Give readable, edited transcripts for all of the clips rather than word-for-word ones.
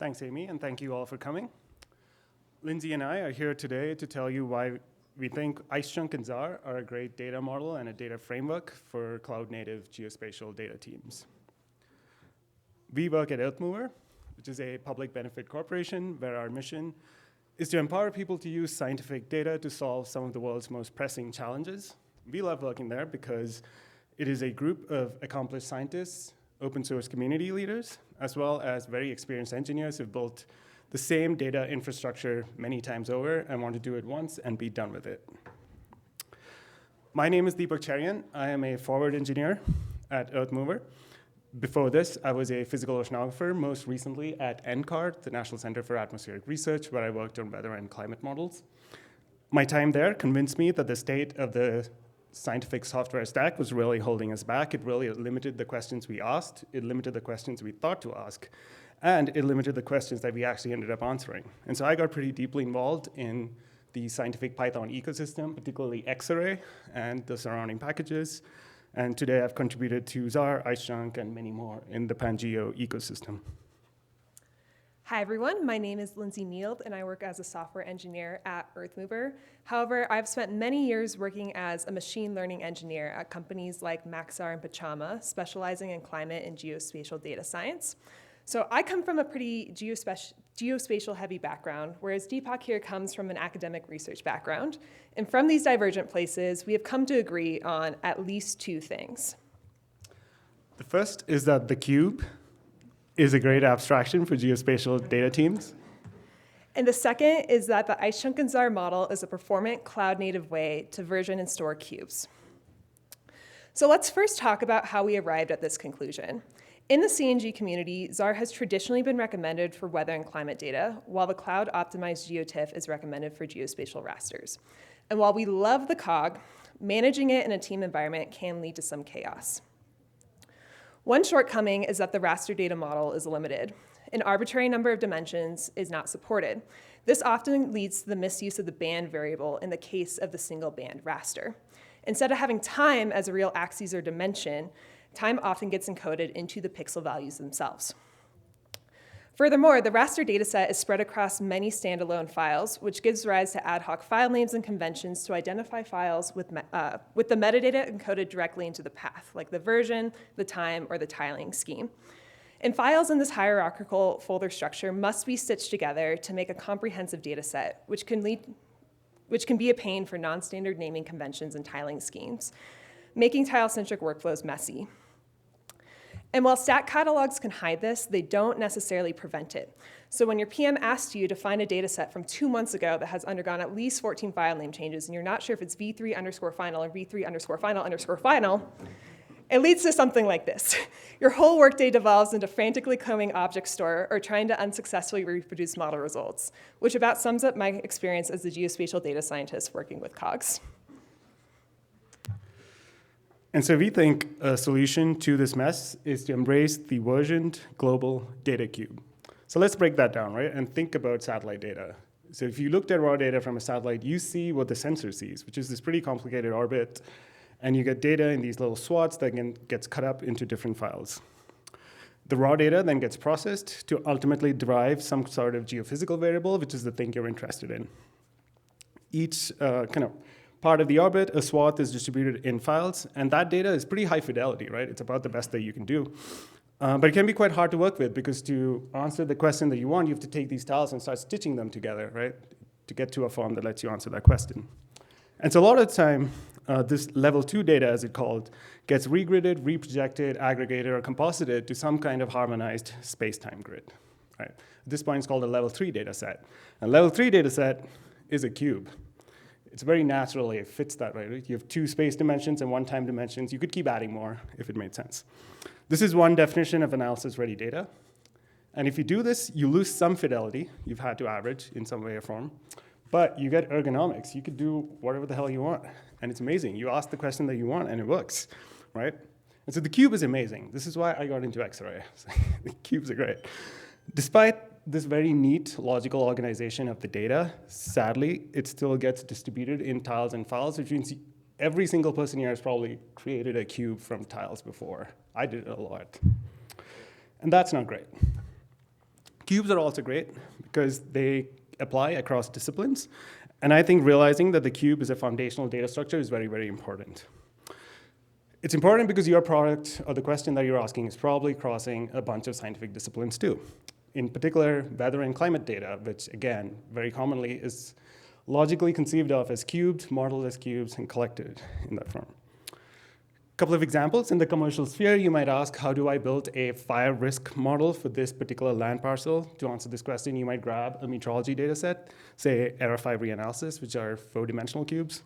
Thanks, Amy, and thank you all for coming. Lindsey and I are here today to tell you why we think Icechunk and Zarr are a great data model and a data framework for cloud-native geospatial data teams. We work at Earthmover, which is a public benefit corporation where our mission is to empower people to use scientific data to solve some of the world's most pressing challenges. We love working there because it is a group of accomplished scientists, open source community leaders, as well as very experienced engineers who've built the same data infrastructure many times over and want to do it once and be done with it. My name is Deepak Cherian. I am a forward engineer at Earthmover. Before this, I was a physical oceanographer, most recently at NCART, the National Center for Atmospheric Research, where I worked on weather and climate models. My time there convinced me that the state of the scientific software stack was really holding us back. It really limited the questions we asked. It limited the questions we thought to ask. And it limited the questions that we actually ended up answering. And so I got pretty deeply involved in the scientific Python ecosystem, particularly Xarray and the surrounding packages. And today I've contributed to Zarr, Icechunk, and many more in the Pangeo ecosystem. Hi everyone, my name is Lindsey Nield and I work as a software engineer at Earthmover. However, I've spent many years working as a machine learning engineer at companies like Maxar and Pachama, specializing in climate and geospatial data science. So I come from a pretty geospatial heavy background, whereas Deepak here comes from an academic research background. And from these divergent places, we have come to agree on at least two things. The first is that the cube is a great abstraction for geospatial data teams. And the second is that the Icechunk and Zarr model is a performant cloud-native way to version and store cubes. So let's first talk about how we arrived at this conclusion. In the CNG community, Zarr has traditionally been recommended for weather and climate data, while the Cloud Optimized GeoTIFF is recommended for geospatial rasters. And while we love the COG, managing it in a team environment can lead to some chaos. One shortcoming is that the raster data model is limited. An arbitrary number of dimensions is not supported. This often leads to the misuse of the band variable in the case of the single band raster. Instead of having time as a real axis or dimension, time often gets encoded into the pixel values themselves. Furthermore, the raster dataset is spread across many standalone files, which gives rise to ad hoc file names and conventions to identify files with the metadata encoded directly into the path, like the version, the time, or the tiling scheme. And files in this hierarchical folder structure must be stitched together to make a comprehensive dataset, which can be a pain for non-standard naming conventions and tiling schemes, making tile-centric workflows messy. And while stat catalogs can hide this, they don't necessarily prevent it. So when your PM asks you to find a data set from 2 months ago that has undergone at least 14 file name changes, and you're not sure if it's v3_final or v3_final_final, it leads to something like this. Your whole workday devolves into frantically combing object store or trying to unsuccessfully reproduce model results, which about sums up my experience as a geospatial data scientist working with COGs. And so we think a solution to this mess is to embrace the versioned global data cube. So let's break that down, right? And think about satellite data. So if you looked at raw data from a satellite, you see what the sensor sees, which is this pretty complicated orbit. And you get data in these little swaths that gets cut up into different files. The raw data then gets processed to ultimately derive some sort of geophysical variable, which is the thing you're interested in. Each kind of part of the orbit, a swath is distributed in files, and that data is pretty high fidelity, right? It's about the best that you can do. But it can be quite hard to work with because to answer the question that you want, you have to take these tiles and start stitching them together, right? To get to a form that lets you answer that question. And so a lot of the time, this level 2 data, as it's called, gets regridded, reprojected, aggregated, or composited to some kind of harmonized space-time grid. Right? At this point, it's called a level 3 data set. A level 3 data set is a cube. It's very naturally, it fits that, right? You have 2 space dimensions and 1 time dimensions. You could keep adding more if it made sense. This is one definition of analysis-ready data. And if you do this, you lose some fidelity. You've had to average in some way or form. But you get ergonomics. You could do whatever the hell you want. And it's amazing. You ask the question that you want, and it works, right? And so the cube is amazing. This is why I got into Xarray. The cubes are great. Despite this very neat logical organization of the data, sadly, it still gets distributed in tiles and files, which means every single person here has probably created a cube from tiles before. I did it a lot. And that's not great. Cubes are also great because they apply across disciplines. And I think realizing that the cube is a foundational data structure is very, very important. It's important because your product or the question that you're asking is probably crossing a bunch of scientific disciplines too. In particular, weather and climate data, which again, very commonly is logically conceived of as cubed, modeled as cubes, and collected in that form. A couple of examples. In the commercial sphere, you might ask, how do I build a fire risk model for this particular land parcel? To answer this question, you might grab a metrology data set, say error 5 reanalysis, which are 4-dimensional cubes.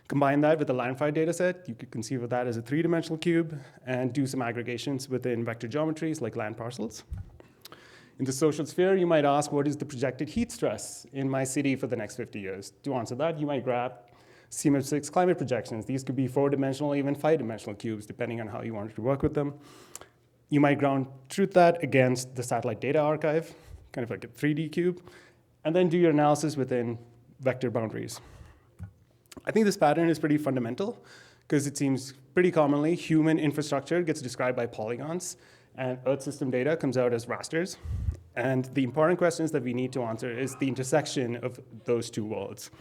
Combine that with a land fire data set. You could conceive of that as a 3-dimensional cube and do some aggregations within vector geometries like land parcels. In the social sphere, you might ask, what is the projected heat stress in my city for the next 50 years? To answer that, you might grab CMIP6 climate projections. These could be 4-dimensional, even 5-dimensional cubes, depending on how you wanted to work with them. You might ground truth that against the satellite data archive, kind of like a 3D cube, and then do your analysis within vector boundaries. I think this pattern is pretty fundamental because it seems pretty commonly human infrastructure gets described by polygons, and Earth system data comes out as rasters. And the important questions that we need to answer is the intersection of those two worlds.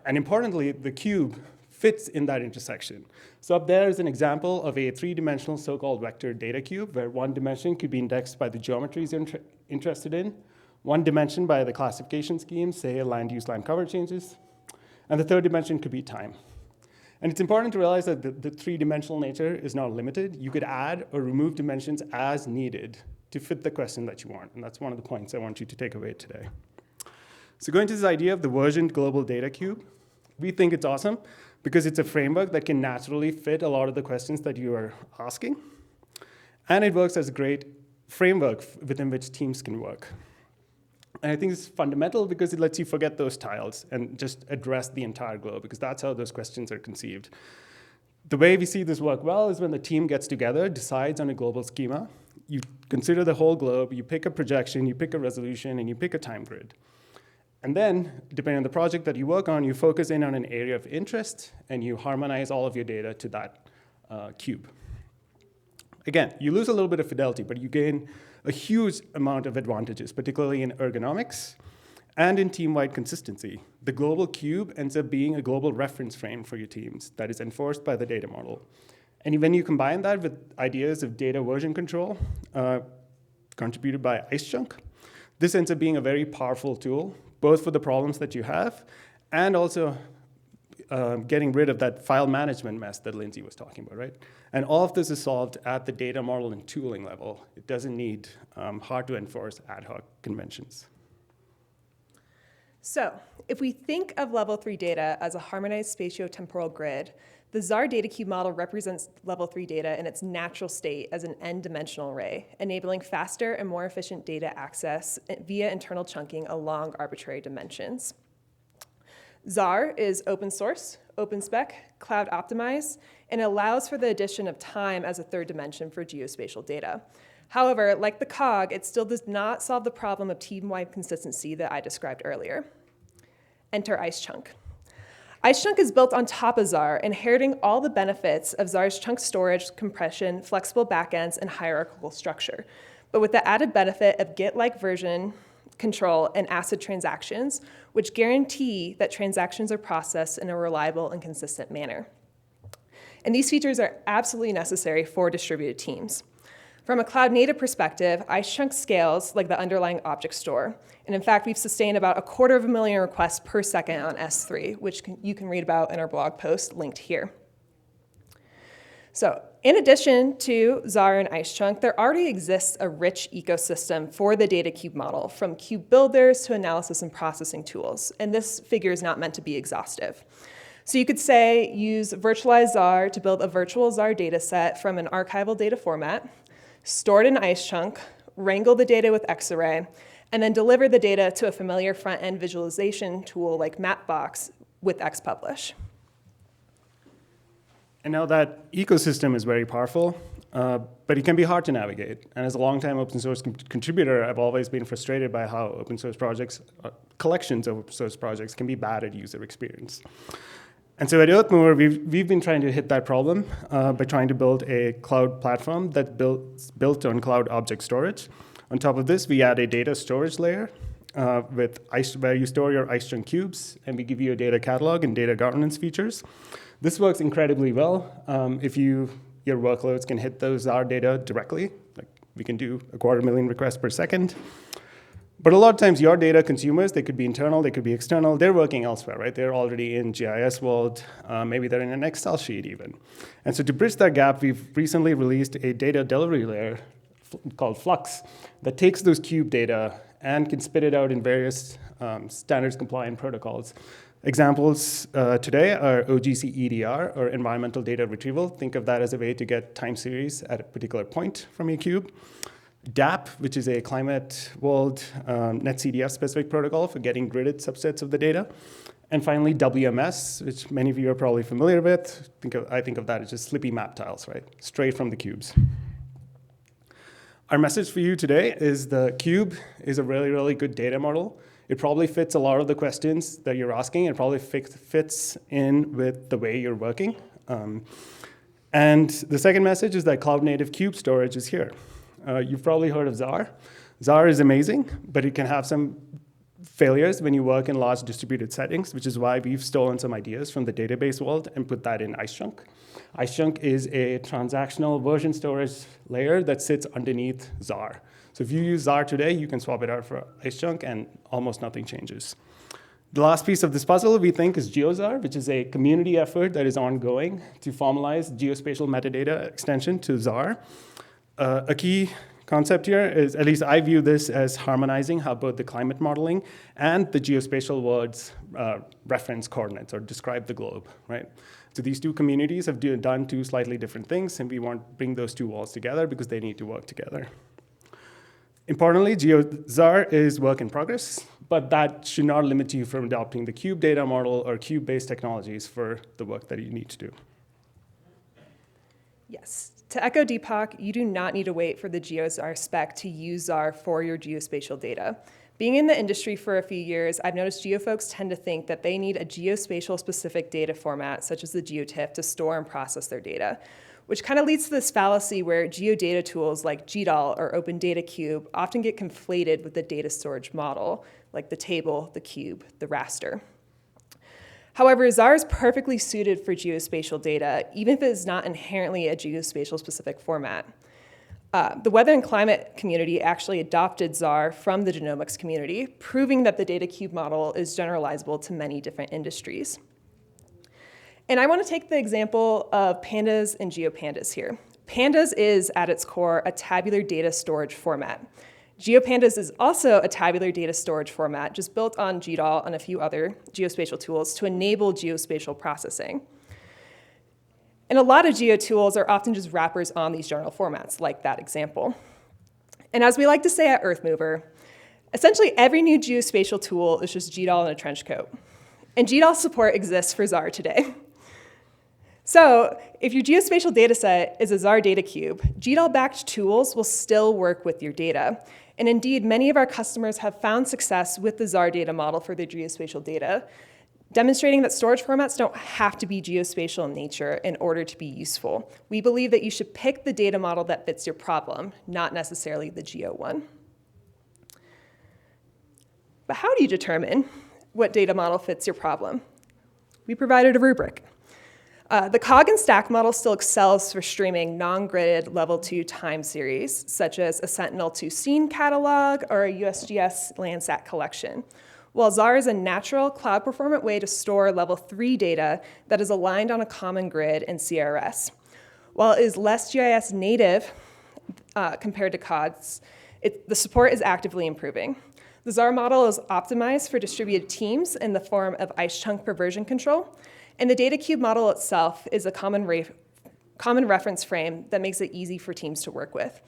And importantly, the cube fits in that intersection. So up there is an example of a 3-dimensional so-called vector data cube, where one dimension could be indexed by the geometries you're interested in, one dimension by the classification scheme, say land use, land cover changes, and the third dimension could be time. And it's important to realize that the 3-dimensional nature is not limited. You could add or remove dimensions as needed to fit the question that you want. And that's one of the points I want you to take away today. So going to this idea of the versioned global data cube, we think it's awesome because it's a framework that can naturally fit a lot of the questions that you are asking. And it works as a great framework within which teams can work. And I think it's fundamental because it lets you forget those tiles and just address the entire globe, because that's how those questions are conceived. The way we see this work well is when the team gets together, decides on a global schema. You consider the whole globe, you pick a projection, you pick a resolution, and you pick a time grid. And then, depending on the project that you work on, you focus in on an area of interest, and you harmonize all of your data to that cube. Again, you lose a little bit of fidelity, but you gain a huge amount of advantages, particularly in ergonomics and in team-wide consistency. The global cube ends up being a global reference frame for your teams that is enforced by the data model. And when you combine that with ideas of data version control contributed by Icechunk, this ends up being a very powerful tool, both for the problems that you have and also getting rid of that file management mess that Lindsey was talking about, right? And all of this is solved at the data model and tooling level. It doesn't need hard to enforce ad hoc conventions. So if we think of level 3 data as a harmonized spatio-temporal grid, the Zarr data cube model represents level 3 data in its natural state as an n-dimensional array, enabling faster and more efficient data access via internal chunking along arbitrary dimensions. Zarr is open source, open spec, cloud optimized, and allows for the addition of time as a third dimension for geospatial data. However, like the COG, it still does not solve the problem of team-wide consistency that I described earlier. Enter Icechunk. Icechunk is built on top of Zarr, inheriting all the benefits of Zarr's chunk storage, compression, flexible backends, and hierarchical structure, but with the added benefit of Git-like version control and ACID transactions, which guarantee that transactions are processed in a reliable and consistent manner. And these features are absolutely necessary for distributed teams. From a cloud-native perspective, Icechunk scales like the underlying object store. And in fact, we've sustained about 250,000 requests per second on S3, which you can read about in our blog post linked here. So in addition to Zarr and Icechunk, there already exists a rich ecosystem for the data cube model, from cube builders to analysis and processing tools. And this figure is not meant to be exhaustive. So you could say use virtualized Zarr to build a virtual Zarr data set from an archival data format, store it in Icechunk, wrangle the data with Xarray, and then deliver the data to a familiar front-end visualization tool like Mapbox with XPublish. And now that ecosystem is very powerful, but it can be hard to navigate. And as a longtime open source contributor, I've always been frustrated by how open source projects, collections of open source projects can be bad at user experience. And so at Earthmover, we've been trying to hit that problem by trying to build a cloud platform that's built on cloud object storage. On top of this, we add a data storage layer where you store your Icechunk cubes, and we give you a data catalog and data governance features. This works incredibly well. If your workloads can hit those Zarr data directly, like we can do 250,000 requests per second. But a lot of times your data consumers, they could be internal, they could be external, they're working elsewhere, right? They're already in GIS world, maybe they're in an Excel sheet even. And so to bridge that gap, we've recently released a data delivery layer called Flux that takes those cube data and can spit it out in various standards compliant protocols. Examples today are OGC EDR, or environmental data retrieval. Think of that as a way to get time series at a particular point from your cube. DAP, which is a climate world NetCDF specific protocol for getting gridded subsets of the data. And finally, WMS, which many of you are probably familiar with. I think of that as just slippy map tiles, right? Straight from the cubes. Our message for you today is the cube is a really, really good data model. It probably fits a lot of the questions that you're asking. It probably fits in with the way you're working. And the second message is that cloud-native cube storage is here. You've probably heard of Zarr. Zarr is amazing, but it can have some failures when you work in large distributed settings, which is why we've stolen some ideas from the database world and put that in Icechunk. Icechunk is a transactional version storage layer that sits underneath Zarr. So if you use Zarr today, you can swap it out for Icechunk and almost nothing changes. The last piece of this puzzle, we think, is GeoZarr, which is a community effort that is ongoing to formalize geospatial metadata extension to Zarr. A key concept here is, at least I view this as harmonizing how both the climate modeling and the geospatial words reference coordinates or describe the globe, right? So these two communities have done two slightly different things, and we want to bring those two walls together because they need to work together. Importantly, GeoZarr is work in progress, but that should not limit you from adopting the cube data model or cube-based technologies for the work that you need to do. Yes. To echo Deepak, you do not need to wait for the GeoZarr spec to use Zarr for your geospatial data. Being in the industry for a few years, I've noticed geo folks tend to think that they need a geospatial-specific data format, such as the GeoTIFF, to store and process their data, which kind of leads to this fallacy where geodata tools like GDAL or Open Data Cube often get conflated with the data storage model, like the table, the cube, the raster. However, Zarr is perfectly suited for geospatial data, even if it is not inherently a geospatial-specific format. The weather and climate community actually adopted Zarr from the genomics community, proving that the data cube model is generalizable to many different industries. And I want to take the example of pandas and GeoPandas here. Pandas is, at its core, a tabular data storage format. GeoPandas is also a tabular data storage format, just built on GDAL and a few other geospatial tools to enable geospatial processing. And a lot of geo tools are often just wrappers on these general formats, like that example. And as we like to say at Earthmover, essentially every new geospatial tool is just GDAL in a trench coat. And GDAL support exists for Zarr today. So if your geospatial data set is a Zarr data cube, GDAL-backed tools will still work with your data. And indeed, many of our customers have found success with the Zarr data model for their geospatial data, demonstrating that storage formats don't have to be geospatial in nature in order to be useful. We believe that you should pick the data model that fits your problem, not necessarily the geo one. But how do you determine what data model fits your problem? We provided a rubric. The COG and stack model still excels for streaming non-gridded level 2 time series, such as a Sentinel-2 scene catalog or a USGS Landsat collection, while Zarr is a natural, cloud-performant way to store level 3 data that is aligned on a common grid in CRS. While it is less GIS native compared to COGs, the support is actively improving. The Zarr model is optimized for distributed teams in the form of Icechunk for version control, and the data cube model itself is a common reference frame that makes it easy for teams to work with.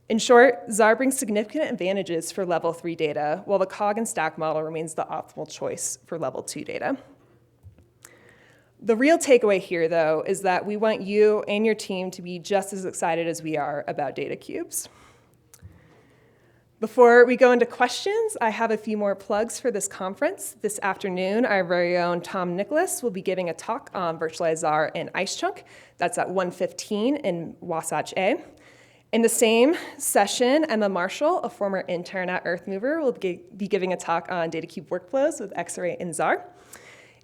In short, Zarr brings significant advantages for level 3 data, while the COG and stack model remains the optimal choice for level 2 data. The real takeaway here, though, is that we want you and your team to be just as excited as we are about data cubes. Before we go into questions, I have a few more plugs for this conference. This afternoon, our very own Tom Nicholas will be giving a talk on virtualized Zarr and Icechunk. That's at 1:15 in Wasatch A. In the same session, Emma Marshall, a former intern at Earthmover, will be giving a talk on data cube workflows with Xarray and Zarr.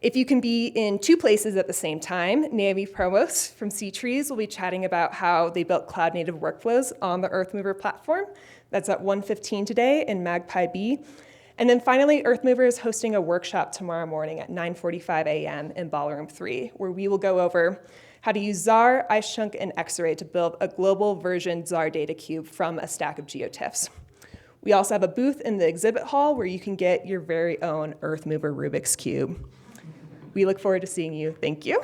If you can be in two places at the same time, Naomi Provost from C-Trees will be chatting about how they built cloud-native workflows on the Earthmover platform. That's at 1:15 today in Magpie B. And then finally, Earthmover is hosting a workshop tomorrow morning at 9:45 a.m. in Ballroom 3, where we will go over how to use Zarr, Icechunk, and Xarray to build a global version Zarr data cube from a stack of GeoTIFFs. We also have a booth in the exhibit hall where you can get your very own Earthmover Rubik's Cube. We look forward to seeing you. Thank you.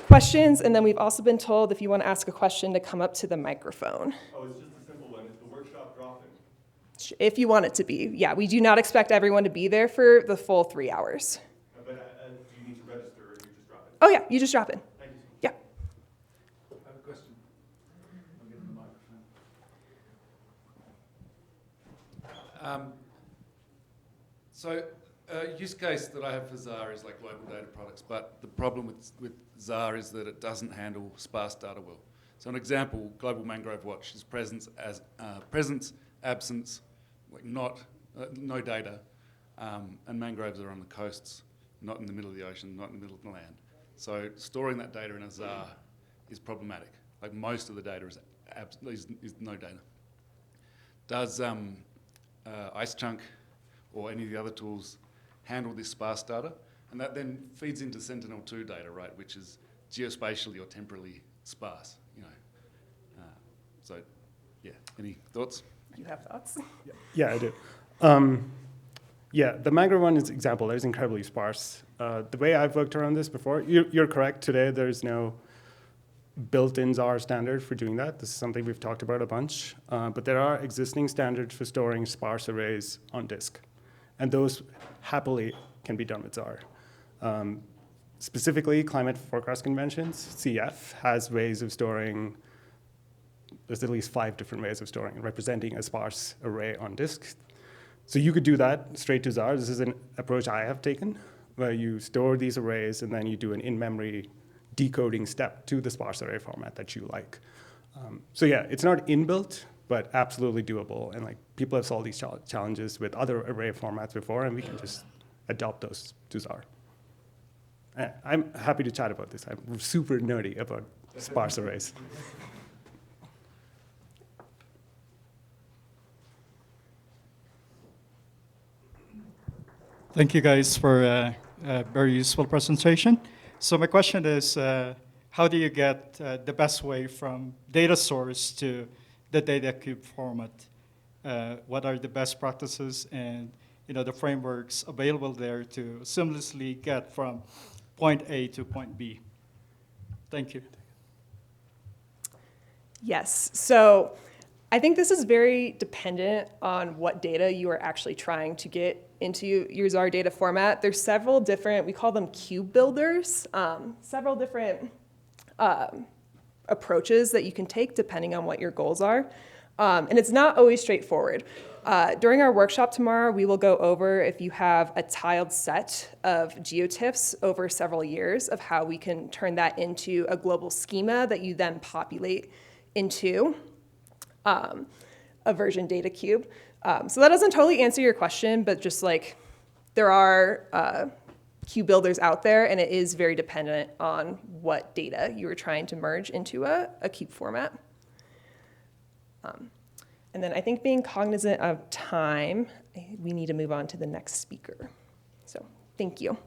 Questions, and then we've also been told if you want to ask a question to come up to the microphone. Oh, it's just a simple one. Is the workshop drop-in? If you want it to be. Yeah, we do not expect everyone to be there for the full 3 hours. But do you need to register or do you just drop in? Oh yeah, you just drop in. Thank you. Yeah. I have a question. I'll give him the microphone. Use case that I have for Zarr is like global data products, but the problem with Zarr is that it doesn't handle sparse data well. So an example, Global Mangrove Watch is presence, absence, like no data, and mangroves are on the coasts, not in the middle of the ocean, not in the middle of the land. So storing that data in a Zarr is problematic. Like most of the data is no data. Does Icechunk or any of the other tools handle this sparse data? And that then feeds into Sentinel-2 data, right, which is geospatially or temporally sparse, you know. So, yeah, any thoughts? You have thoughts? Yeah, I do. Yeah, the mangrove one is example. That is incredibly sparse. The way I've worked around this before, you're correct. Today, there's no built-in Zarr standard for doing that. This is something we've talked about a bunch. But there are existing standards for storing sparse arrays on disk. And those happily can be done with Zarr. Specifically, Climate Forecast Conventions, CF, has ways of storing, there's at least 5 different ways of storing and representing a sparse array on disk. So you could do that straight to Zarr. This is an approach I have taken, where you store these arrays and then you do an in-memory decoding step to the sparse array format that you like. So yeah, it's not inbuilt, but absolutely doable. And like people have solved these challenges with other array formats before, and we can just adopt those to Zarr. I'm happy to chat about this. I'm super nerdy about sparse arrays. Thank you guys for a very useful presentation. So my question is, how do you get the best way from data source to the data cube format? What are the best practices and the frameworks available there to seamlessly get from point A to point B? Thank you. Yes. So I think this is very dependent on what data you are actually trying to get into your Zarr data format. There's several different, we call them cube builders, several different approaches that you can take depending on what your goals are. And it's not always straightforward. During our workshop tomorrow, we will go over if you have a tiled set of GeoTIFFs over several years of how we can turn that into a global schema that you then populate into a version data cube. So that doesn't totally answer your question, but just like there are cube builders out there, and it is very dependent on what data you are trying to merge into a cube format. And then I think being cognizant of time, we need to move on to the next speaker. So thank you.